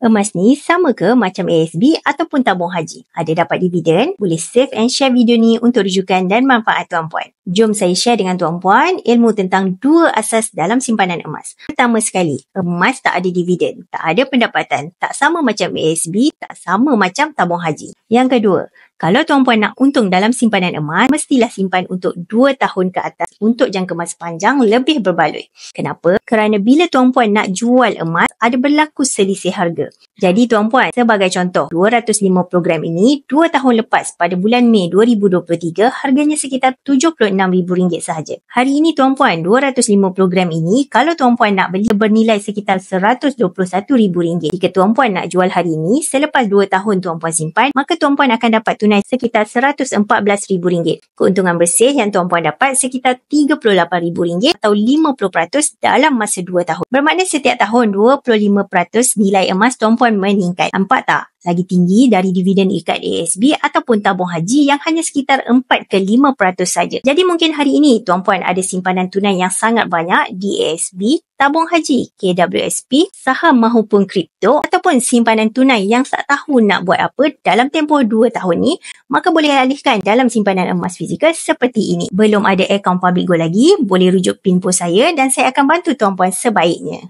Emas ni sama ke macam ASB ataupun tabung haji? Ada dapat dividen? Boleh save and share video ni untuk rujukan dan manfaat tuan-puan. Jom saya share dengan tuan-puan ilmu tentang dua asas dalam simpanan emas. Pertama sekali, emas tak ada dividen, tak ada pendapatan, tak sama macam ASB, tak sama macam tabung haji. Yang kedua, kalau tuan-puan nak untung dalam simpanan emas, mestilah simpan untuk 2 tahun ke atas untuk jangka masa panjang lebih berbaloi. Kenapa? Kerana bila tuan-puan nak jual emas, ada berlaku selisih harga. Jadi tuan-puan, sebagai contoh, 250 gram ini 2 tahun lepas pada bulan Mei 2023, harganya sekitar RM76,000 sahaja. Hari ini tuan-puan, 250 gram ini, kalau tuan-puan nak beli bernilai sekitar RM121,000. Jika tuan-puan nak jual hari ini, selepas 2 tahun tuan-puan simpan, maka tuan-puan akan dapat tunai sekitar RM114,000. Keuntungan bersih yang tuan-puan dapat sekitar RM38,000 atau 50% dalam masa 2 tahun. Bermakna setiap tahun 25% nilai emas tuan-puan meningkat. Nampak tak? Lagi tinggi dari dividen ikat ASB ataupun tabung haji yang hanya sekitar 4 ke 5% saja. Jadi mungkin hari ini tuan-puan ada simpanan tunai yang sangat banyak di ASB, tabung haji, KWSP, saham mahupun kripto ataupun simpanan tunai yang tak tahu nak buat apa dalam tempoh 2 tahun ni, maka boleh alihkan dalam simpanan emas fizikal seperti ini. Belum ada akaun Public Gold lagi, boleh rujuk PIN pos saya dan saya akan bantu tuan-puan sebaiknya.